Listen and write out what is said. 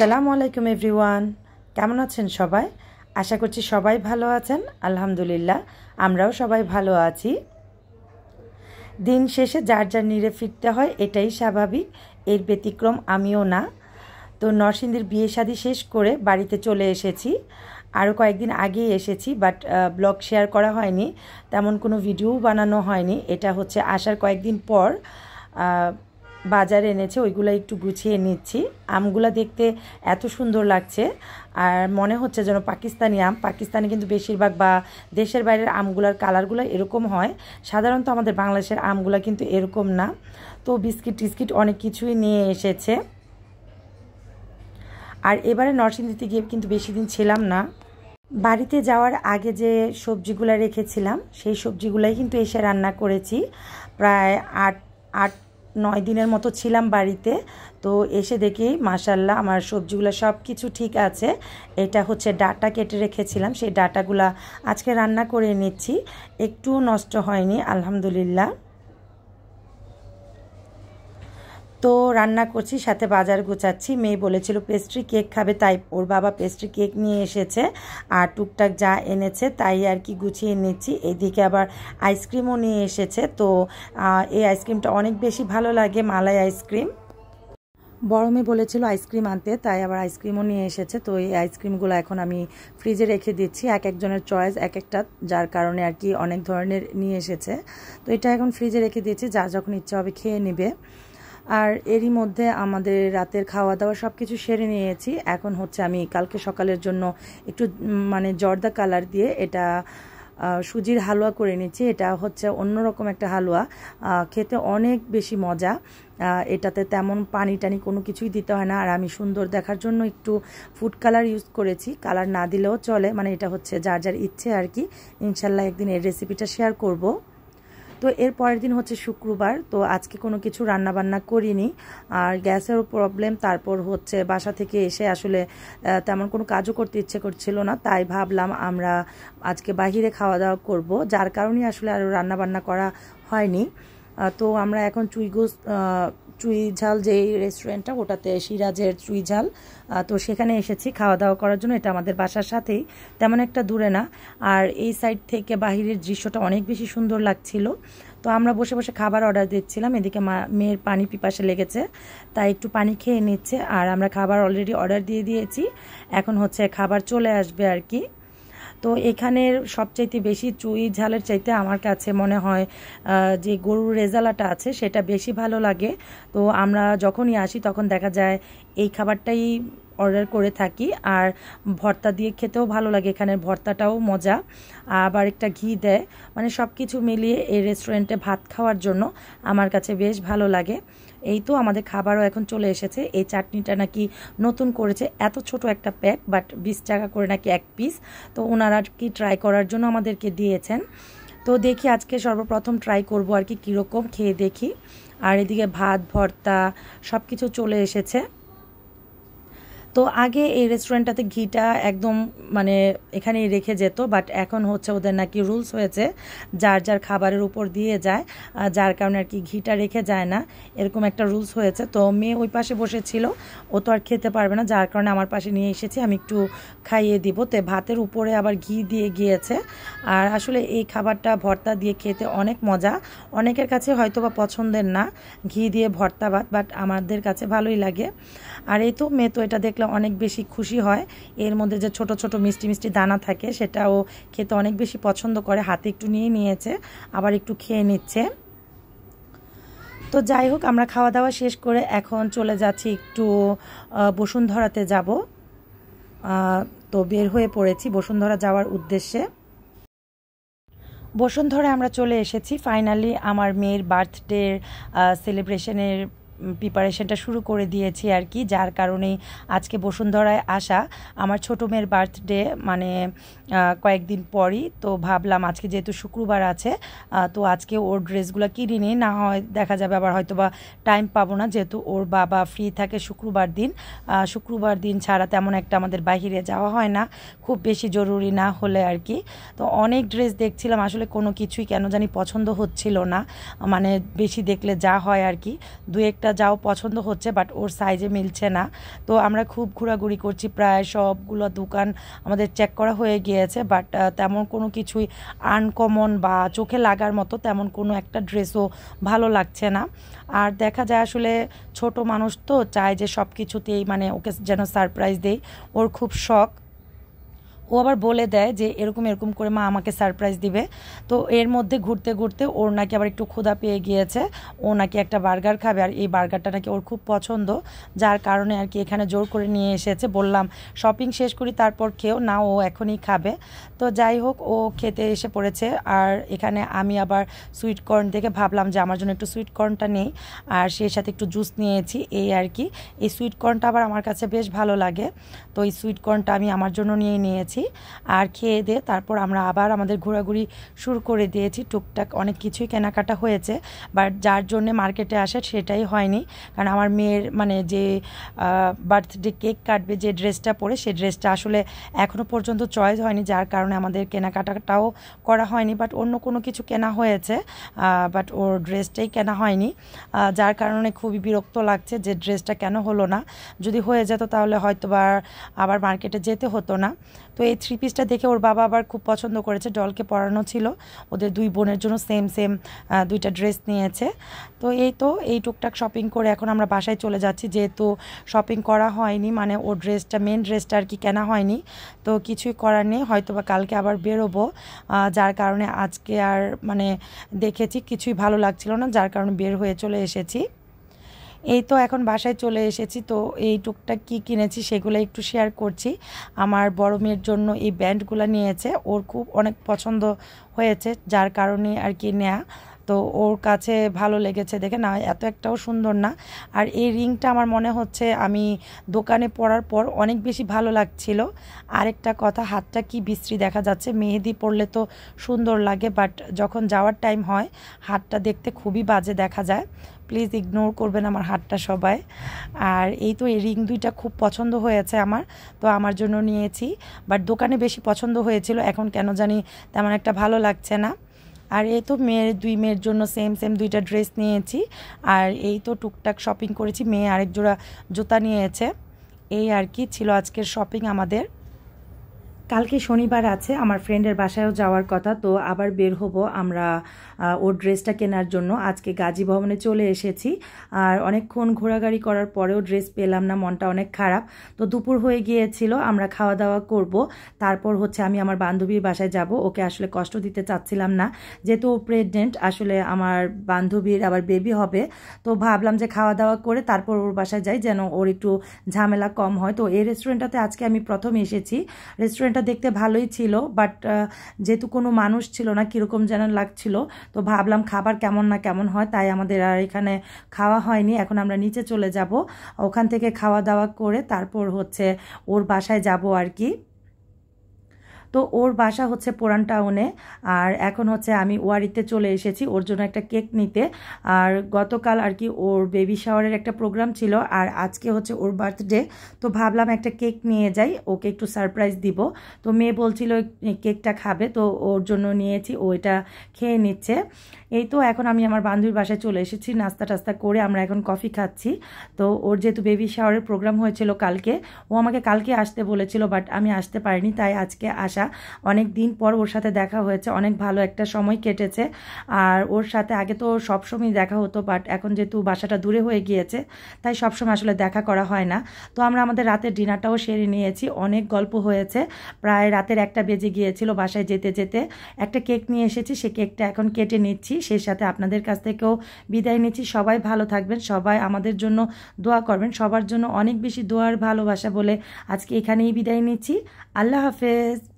আসসালামু আলাইকুম এভরিওয়ান, কেমন আছেন সবাই? আশা করছি সবাই ভালো আছেন। আলহামদুলিল্লাহ, আমরাও সবাই ভালো আছি। দিন শেষে যার যার নিরে ফিরতে হয়, এটাই স্বাভাবিক, এর ব্যতিক্রম আমিও না। তো নরসিংদীর বিয়ে শাদী শেষ করে বাড়িতে চলে এসেছি। আরও কয়েকদিন আগেই এসেছি, বাট ব্লগ শেয়ার করা হয়নি, তেমন কোনো ভিডিও বানানো হয়নি। এটা হচ্ছে আসার কয়েকদিন পর বাজারে এনেছে, ওইগুলো একটু গুছিয়ে নিচ্ছি। আমগুলো দেখতে এত সুন্দর লাগছে, আর মনে হচ্ছে যেন পাকিস্তানি আম। পাকিস্তানি কিন্তু বেশিরভাগ বা দেশের বাইরের আমগুলোর কালারগুলো এরকম হয়, সাধারণত আমাদের বাংলাদেশের আমগুলো কিন্তু এরকম না। তো বিস্কিট টিস্কিট অনেক কিছুই নিয়ে এসেছে। আর এবারে নরসিংদীতে গিয়ে কিন্তু বেশি দিন ছিলাম না। বাড়িতে যাওয়ার আগে যে সবজিগুলো রেখেছিলাম, সেই সবজিগুলাই কিন্তু এসে রান্না করেছি। প্রায় 8-9 দিনের মতো ছিলাম বাড়িতে। তো এসে দেখি মাশাল্লাহ আমার সবজিগুলো সব কিছু ঠিক আছে। এটা হচ্ছে ডাঁটা কেটে রেখেছিলাম, সেই ডাঁটাগুলা আজকে রান্না করে নিচ্ছি, একটু নষ্ট হয়নি আলহামদুলিল্লাহ। তো রান্না করছি, সাথে বাজার গোছাচ্ছি। মেয়ে বলেছিল পেস্ট্রি কেক খাবে, তাই ওর বাবা পেস্ট্রি কেক নিয়ে এসেছে, আর টুকটাক যা এনেছে তাই আর কি গুছিয়ে নিচ্ছি। এদিকে আবার আইসক্রিমও নিয়ে এসেছে। তো এই আইসক্রিমটা অনেক বেশি ভালো লাগে, মালাই আইসক্রিম। বড় মেয়ে বলেছিল আইসক্রিম আনতে, তাই আবার আইসক্রিমও নিয়ে এসেছে। তো এই আইসক্রিমগুলো এখন আমি ফ্রিজে রেখে দিচ্ছি, এক একজনের চয়েস এক একটা, যার কারণে আর কি অনেক ধরনের নিয়ে এসেছে। তো এটা এখন ফ্রিজে রেখে দিচ্ছি, যার যখন ইচ্ছা হবে খেয়ে নেবে। আর এরই মধ্যে আমাদের রাতের খাওয়া দাওয়া সব কিছু সেরে নিয়েছি। এখন হচ্ছে আমি কালকে সকালের জন্য একটু মানে জর্দা কালার দিয়ে এটা সুজির হালুয়া করে নিচ্ছি। এটা হচ্ছে অন্যরকম একটা হালুয়া, খেতে অনেক বেশি মজা। এটাতে তেমন পানি টানি কোনো কিছুই দিতে হয় না। আর আমি সুন্দর দেখার জন্য একটু ফুড কালার ইউজ করেছি, কালার না দিলেও চলে, মানে এটা হচ্ছে যার যার ইচ্ছে আর কি। ইনশাল্লাহ একদিন এর রেসিপিটা শেয়ার করব। তো এর পরের দিন হচ্ছে শুক্রবার, তো আজকে কোনো কিছু রান্না বান্না করিনি। আর গ্যাসেরও প্রবলেম, তারপর হচ্ছে বাসা থেকে এসে আসলে তেমন কোনো কাজও করতে ইচ্ছে করছিল না, তাই ভাবলাম আমরা আজকে বাহিরে খাওয়া দাওয়া করব, যার কারণেই আসলে আরও রান্না বান্না করা হয়নি। তো আমরা এখন চুই ঝাল যে রেস্টুরেন্টটা, ওটাতে সিরাজের চুই ঝাল, তো সেখানে এসেছি খাওয়া দাওয়া করার জন্য। এটা আমাদের বাসার সাথেই, তেমন একটা দূরে না। আর এই সাইড থেকে বাহিরের দৃশ্যটা অনেক বেশি সুন্দর লাগছিল। তো আমরা বসে বসে খাবার অর্ডার দিচ্ছিলাম, এদিকে মেয়ের পানি পিপাসা লেগেছে, তাই একটু পানি খেয়ে নিচ্ছে। আর আমরা খাবার অলরেডি অর্ডার দিয়ে দিয়েছি, এখন হচ্ছে খাবার চলে আসবে আর কি। তো এখানের সবচাইতে বেশি চুই ঝালের চাইতে আমার কাছে মনে হয় যে গরুর রেজালাটা আছে সেটা বেশি ভালো লাগে। তো আমরা যখনই আসি তখন দেখা যায় এই খাবারটাই অর্ডার করে থাকি। আর ভর্তা দিয়ে খেতেও ভালো লাগে, এখানের ভর্তাটাও মজা, আবার একটা ঘি দেয়, মানে সব কিছু মিলিয়ে এই রেস্টুরেন্টে ভাত খাওয়ার জন্য আমার কাছে বেশ ভালো লাগে। এই তো আমাদের খাবারও এখন চলে এসেছে। এই চাটনিটা নাকি নতুন করেছে, এত ছোট একটা প্যাক, বাট 20 টাকা করে নাকি এক পিস। তো ওনারা কি ট্রাই করার জন্য আমাদেরকে দিয়েছেন। তো দেখি আজকে সর্বপ্রথম ট্রাই করব আর কি, কীরকম খেয়ে দেখি। আর এদিকে ভাত ভর্তা সব কিছু চলে এসেছে। তো আগে এই রেস্টুরেন্টটাতে ঘিটা একদম মানে এখানেই রেখে যেত, বাট এখন হচ্ছে ওদের নাকি রুলস হয়েছে যার যার খাবারের উপর দিয়ে যায়, যার কারণে আর কি ঘিটা রেখে যায় না, এরকম একটা রুলস হয়েছে। তো মেয়ে ওই পাশে বসেছিল, ও তো আর খেতে পারবে না, যার কারণে আমার পাশে নিয়ে এসেছি, আমি একটু খাইয়ে দিব। তো ভাতের উপরে আবার ঘি দিয়ে গিয়েছে। আর আসলে এই খাবারটা ভর্তা দিয়ে খেতে অনেক মজা, অনেকের কাছে হয়তো বা পছন্দের না ঘি দিয়ে ভর্তা ভাত, বাট আমাদের কাছে ভালোই লাগে। আর এই তো মেয়ে তো এটা দেখলে অনেক বেশি খুশি হয়। এর মধ্যে যে ছোট ছোট মিষ্টি মিষ্টি দানা থাকে সেটাও খেতে অনেক বেশি পছন্দ করে, হাতে একটু নিয়ে নিয়েছে, আবার একটু খেয়ে নিচ্ছে। তো যাই হোক, আমরা খাওয়া দাওয়া শেষ করে এখন চলে যাচ্ছি একটু বসুন্ধরাতে যাব। তো বের হয়ে পড়েছি বসুন্ধরা যাওয়ার উদ্দেশ্যে। বসুন্ধরায় আমরা চলে এসেছি ফাইনালি। আমার মেয়ের বার্থডে সেলিব্রেশনের প্রিপারেশনটা শুরু করে দিয়েছি আর কি, যার কারণেই আজকে বসুন্ধরায় আসা। আমার ছোটো মেয়ের বার্থডে মানে কয়েকদিন পরই, তো ভাবলাম আজকে যেহেতু শুক্রবার আছে, তো আজকে ওর ড্রেসগুলো কিনে নিই, না হয় দেখা যাবে আবার হয়তো বা টাইম পাবো না, যেহেতু ওর বাবা ফ্রি থাকে শুক্রবার দিন ছাড়া তেমন একটা আমাদের বাইরে যাওয়া হয় না, খুব বেশি জরুরি না হলে আর কি। তো অনেক ড্রেস দেখছিলাম, আসলে কোনো কিছুই কেন জানি পছন্দ হচ্ছিল না, মানে বেশি দেখলে যা হয় আর কি, দু একটা যাও পছন্দ হচ্ছে, বাট ওর সাইজে মিলছে না। তো আমরা খুব ঘোরাঘুরি করছি, প্রায় সবগুলো দোকান আমাদের চেক করা হয়ে গিয়েছে, বাট তেমন কোনো কিছুই আনকমন বা চোখে লাগার মতো তেমন কোনো একটা ড্রেসও ভালো লাগছে না। আর দেখা যায় আসলে ছোট মানুষ তো চায় যে সব কিছুতেই মানে ওকে যেন সারপ্রাইজ দেই, ওর খুব শখ। ও আবার বলে দেয় যে এরকম এরকম করে মা আমাকে সারপ্রাইজ দিবে। তো এর মধ্যে ঘুরতে ঘুরতে ওর নাকি আবার একটু ক্ষুধা পেয়ে গিয়েছে, ও নাকি একটা বার্গার খাবে, আর এই বার্গারটা নাকি ওর খুব পছন্দ, যার কারণে আর কি এখানে জোর করে নিয়ে এসেছে। বললাম শপিং শেষ করি তারপর খেও না, ও এখনই খাবে। তো যাই হোক, ও খেতে এসে পড়েছে। আর এখানে আমি আবার সুইট কর্ন দেখে ভাবলাম যে আমার জন্য একটু সুইট কর্নটা নেই, আর সেই সাথে একটু জুস নিয়েছি এই আর কি। এই সুইট কর্নটা আবার আমার কাছে বেশ ভালো লাগে, তো এই সুইট কর্নটা আমি আমার জন্য নিয়েছি। আর খেয়ে দিয়ে তারপর আমরা আবার আমাদের ঘোরাঘুরি শুরু করে দিয়েছি। টুকটাক অনেক কিছুই কেনাকাটা হয়েছে, বাট যার জন্য মার্কেটে আসে সেটাই হয়নি, কারণ আমার মেয়ের মানে যে বার্থডে কেক কাটবে যে ড্রেসটা পরে, সেই ড্রেসটা আসলে এখনও পর্যন্ত চয়েস হয়নি, যার কারণে আমাদের কেনাকাটাটাও করা হয়নি। বাট অন্য কোনো কিছু কেনা হয়েছে, বাট ওর ড্রেসটাই কেনা হয়নি, যার কারণে খুবই বিরক্ত লাগছে যে ড্রেসটা কেন হলো না। যদি হয়ে যেত তাহলে হয়তো বা আবার মার্কেটে যেতে হতো না। তো এই থ্রি পিসটা দেখে ওর বাবা আবার খুব পছন্দ করেছে, ডলকে পরানো ছিল, ওদের দুই বোনের জন্য সেম সেম দুইটা ড্রেস নিয়েছে। তো এই টুকটাক শপিং করে এখন আমরা বাসায় চলে যাচ্ছি, যেহেতু শপিং করা হয়নি, মানে ওর ড্রেসটা মেন ড্রেসটা আর কি কেনা হয়নি। তো কিছুই করার নেই, হয়তো বা কালকে আবার বেরোবো, যার কারণে আজকে আর মানে দেখেছি কিছুই ভালো লাগছিল না, যার কারণে বের হয়ে চলে এসেছি। এই তো এখন বাসায় চলে এসেছি। তো এই টুকটাক কী কিনেছি সেগুলো একটু শেয়ার করছি। আমার বড় মেয়ের জন্য এই ব্যান্ডগুলো নিয়েছে, ওর খুব অনেক পছন্দ হয়েছে, যার কারণে আর কি নেয়া। তো ওর কাছে ভালো লেগেছে দেখে, না এত একটাও সুন্দর না। আর এই রিংটা আমার মনে হচ্ছে আমি দোকানে পরার পর অনেক বেশি ভালো লাগছিল। আরেকটা কথা, হাতটা কি বিশ্রী দেখা যাচ্ছে, মেহেদি পরলে তো সুন্দর লাগে, বাট যখন যাওয়ার টাইম হয় হাতটা দেখতে খুবই বাজে দেখা যায়। প্লিজ ইগনোর করবেন আমার হাতটা সবাই। আর এই তো এই রিং দুইটা খুব পছন্দ হয়েছে আমার, তো আমার জন্য নিয়েছি, বাট দোকানে বেশি পছন্দ হয়েছিল, এখন কেন জানি তেমন একটা ভালো লাগছে না। আর এই তো দুই মেয়ের জন্য সেম সেম দুইটা ড্রেস নিয়েছি। আর এই তো টুকটাক শপিং করেছি, মেয়ে আরেক জোড়া জুতা নিয়েছে। এই আর কি ছিল আজকের শপিং আমাদের। কালকে শনিবার আছে, আমার ফ্রেন্ডের বাসায়ও যাওয়ার কথা, তো আবার বের হব আমরা ওর ড্রেসটা কেনার জন্য। আজকে গাজী ভবনে চলে এসেছি, আর অনেকক্ষণ ঘোরাঘুরি করার পরেও ড্রেস পেলাম না, মনটা অনেক খারাপ। তো দুপুর হয়ে গিয়েছিল, আমরা খাওয়া দাওয়া করব, তারপর হচ্ছে আমি আমার বান্ধবীর বাসায় যাব। ওকে আসলে কষ্ট দিতে চাচ্ছিলাম না, যেহেতু ও প্রেগনেন্ট, আসলে আমার বান্ধবীর আবার বেবি হবে, তো ভাবলাম যে খাওয়া দাওয়া করে তারপর ওর বাসায় যাই, যেন ওর একটু ঝামেলা কম হয়। তো এই রেস্টুরেন্টটাতে আজকে আমি প্রথম এসেছি। রেস্টুরেন্টটা দেখতে ভালোই ছিল, বাট যেহেতু কোনো মানুষ ছিল না, কীরকম যেন লাগছিল, তো ভাবলাম খাবার কেমন না কেমন হয়, তাই আমাদের আর এখানে খাওয়া হয়নি। এখন আমরা নিচে চলে যাব, ওখান থেকে খাওয়া দাওয়া করে তারপর হচ্ছে ওর বাসায় যাব আর কি। তো ওর বাসা হচ্ছে পুরান টাউনে, আর এখন হচ্ছে আমি ওয়ারিতে চলে এসেছি ওর জন্য একটা কেক নিতে। আর গতকাল আর কি ওর বেবি শাওয়ারের একটা প্রোগ্রাম ছিল, আর আজকে হচ্ছে ওর বার্থডে, তো ভাবলাম একটা কেক নিয়ে যাই, ওকে একটু সারপ্রাইজ দিব। তো মেয়ে বলছিল কেকটা খাবে, তো ওর জন্য নিয়েছি, ও এটা খেয়ে নিচ্ছে। এই তো এখন আমি আমার বান্ধবীর বাসায় চলে এসেছি, নাস্তা টাস্তা করে আমরা এখন কফি খাচ্ছি। তো ওর যেহেতু বেবি শাওয়ারের প্রোগ্রাম হয়েছিল কালকে, ও আমাকে কালকে আসতে বলেছিল, বাট আমি আসতে পারিনি, তাই আজকে আসা। অনেক দিন পর ওর সাথে দেখা হয়েছে, অনেক ভালো একটা সময় কেটেছে। আর ওর সাথে আগে তো সবসময় দেখা হতো, বাট এখন যেহেতু বাসাটা দূরে হয়ে গিয়েছে, তাই সবসময় আসলে দেখা করা হয় না। তো আমরা আমাদের রাতের ডিনারটাও সেরে নিয়েছি, অনেক গল্প হয়েছে, প্রায় রাতের 1টা বেজে গিয়েছিল বাসায় যেতে যেতে। একটা কেক নিয়ে এসেছি, সেই কেকটা এখন কেটে নিচ্ছি, সেই সাথে আপনাদের কাছ থেকেও বিদায় নিচ্ছি। সবাই ভালো থাকবেন, সবাই আমাদের জন্য দোয়া করবেন, সবার জন্য অনেক বেশি দোয়ার ভালোবাসা বলে আজকে এখানেই বিদায় নিচ্ছি। আল্লাহ হাফেজ।